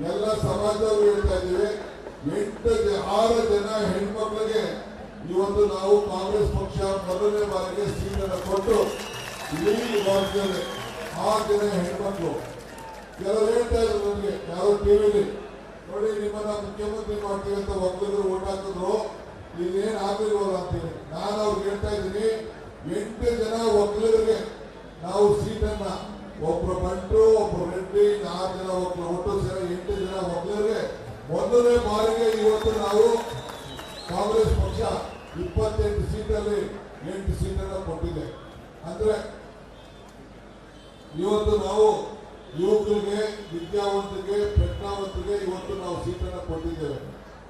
ಎಲ್ಲ ಸಮಾಜದವರು ಹೇಳ್ತಾ ಇದ್ದೀವಿ. 6 ಜನ ಹೆಣ್ಮಕ್ಳಿಗೆ ಇವತ್ತು ನಾವು ಕಾಂಗ್ರೆಸ್ ಪಕ್ಷ ಮೊದಲನೇ ಬಾರಿಗೆ ಸೀಟನ್ನು ಕೊಟ್ಟು ಇಡೀ ರಾಜ್ಯದಲ್ಲಿ 6 ಜನ ಹೆಣ್ಮಕ್ಳು. ಕೆಲವರು ಹೇಳ್ತಾ ಇದ್ರು ನನಗೆ, ಯಾರೋ ಟಿವಿಲಿ ನೋಡಿ ನಿಮ್ಮನ್ನ ಮುಖ್ಯಮಂತ್ರಿ ಮಾಡ್ತೀವಿ ಅಂತ ಒಕ್ಕಲಿಗರು ಓಟ್ ಹಾಕಿದ್ರು, ಇಲ್ಲೇನ್ ಆಗಿಲ್ವಲ್ಲ ಅಂತೀನಿ. ನಾನು ಅವ್ರಿಗೆ ಹೇಳ್ತಾ ಇದ್ದೀನಿ, 8 ಜನ ಒಕ್ಕಲಿಗರಿಗೆ ನಾವು ಸೀಟನ್ನ, ಒಬ್ರು ಬಂಟು ಒಬ್ರು ರೆಡ್ಡಿ 4 ಜನ ಒಕ್ಕಲು, ಒಟ್ಟು ಸೇರಿ 8 ಜನ ಒಕ್ಕಲಿಗರಿಗೆ ಮೊದಲನೇ ಬಾರಿಗೆ ಇವತ್ತು ನಾವು ಕಾಂಗ್ರೆಸ್ ಪಕ್ಷ 28 ಸೀಟಲ್ಲಿ 8 ಸೀಟನ್ನು ಕೊಟ್ಟಿದೆ. ಅಂದ್ರೆ ಇವತ್ತು ನಾವು ಯುವಕರಿಗೆ, ವಿದ್ಯಾವಂತರಿಗೆ, ಪ್ರಜ್ಞಾವಂತರಿಗೆ ಇವತ್ತು ನಾವು ಸೀಟನ್ನು ಕೊಟ್ಟಿದ್ದೇವೆ.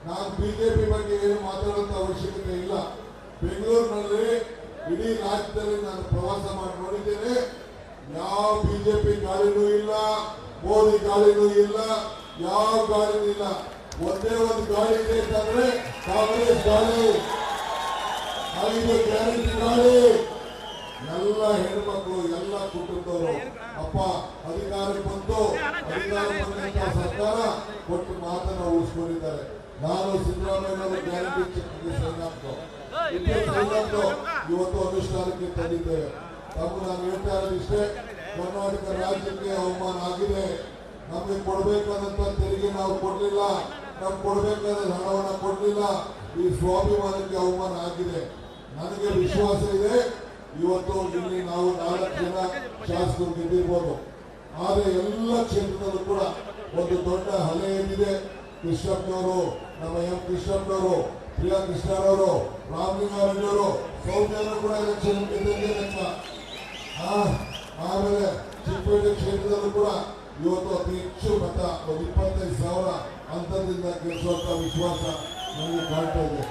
ನಾನು ಬಿಜೆಪಿ ಬಗ್ಗೆ ಏನು ಮಾತಾಡುವಂತ ಅವಶ್ಯಕತೆ ಇಲ್ಲ. ಬೆಂಗಳೂರಿನಲ್ಲಿ ಇಡೀ ರಾಜ್ಯದಲ್ಲಿ ನಾನು ಪ್ರವಾಸ ಮಾಡಿ ನೋಡಿದ್ದೇನೆ. ಯಾವ ಬಿಜೆಪಿ ಗಾಳಿನೂ ಇಲ್ಲ, ಮೋದಿ ಗಾಳಿನೂ ಇಲ್ಲ, ಯಾವ ಗಾಳಿನೂ ಇಲ್ಲ. ಒಂದೇ ಒಂದು ಗಾಳಿ ಇದೆ ಅಂತಂದ್ರೆ ಕಾಂಗ್ರೆಸ್ ಗಾಳಿ, 5 ಗ್ಯಾರಂಟಿ ಗಾಳಿ. ಎಲ್ಲ ಹೆಣ್ಮಕ್ಳು, ಎಲ್ಲ ಕುಟುಂಬದವರು ಅಪ್ಪ ಅಧಿಕಾರಕ್ಕೆ ಬಂದು ಸರ್ಕಾರ ಕೊಟ್ಟು ಮಾತನ್ನ ಉಳಿಸ್ಕೊಂಡಿದ್ದಾರೆ. ನಾನು ಸಿದ್ದರಾಮಯ್ಯ ಗ್ಯಾರಂಟಿ ಚೆಕ್ಗೆ ಸೈನ್ ಹಾಕ್ತು, ಇವತ್ತು ಅನುಷ್ಠಾನಕ್ಕೆ ತಂದಿದ್ದೇವೆ. ತಮ್ಮ ನಾನು ಹೇಳ್ತಾ ಇರೋದು ಇಷ್ಟೇ, ಕರ್ನಾಟಕ ರಾಜ್ಯಕ್ಕೆ ಅವಮಾನ ಆಗಿದೆ. ನಮಗೆ ಕೊಡಬೇಕಾದಂತ ತೆರಿಗೆ ನಾವು ಕೊಡ್ಲಿಲ್ಲ, ನಮ್ಗೆ ಕೊಡಬೇಕಾದ ಹಣವನ್ನು ಕೊಡ್ಲಿಲ್ಲ. ಈ ಸ್ವಾಭಿಮಾನಕ್ಕೆ ಅವಮಾನ ಆಗಿದೆ. ನನಗೆ ವಿಶ್ವಾಸ ಇದೆ, ಇವತ್ತು ಇಲ್ಲಿ ನಾವು 4 ಜನ ಶಾಸಕರು ಗೆದ್ದಿರ್ಬೋದು. ಆದರೆ ಎಲ್ಲ ಕ್ಷೇತ್ರದಲ್ಲೂ ಕೂಡ ಒಂದು ದೊಡ್ಡ ಅಲೆ ಏನಿದೆ. ಕೃಷ್ಣಪ್ಪನವರು, ನಮ್ಮ ಎಂ ಕೃಷ್ಣಪ್ಪನವರು, ಪ್ರಿಯಾ ಕೃಷ್ಣರವರು, ರಾಮಲಿಂಗಾರೆಡ್ಡಿಯವರು, ಸೌಮ್ಯರು ಕೂಡ ಎಲೆಕ್ಷನ್ ಗೆದ್ದಿದೆ ಲೆಕ್ಕ. ಆಮೇಲೆ ಚಿಕ್ಕಪೇಟೆ ಕ್ಷೇತ್ರದಲ್ಲೂ ಕೂಡ ಇವತ್ತು ಅತಿ ಹೆಚ್ಚು ಮತ, ಒಂದು 25,000 ಅಂತರದಿಂದ ಗೆಲ್ಲಿಸುವಂತ ವಿಶ್ವಾಸ ನನಗೆ ಕಾಣ್ತಾ ಇದೆ.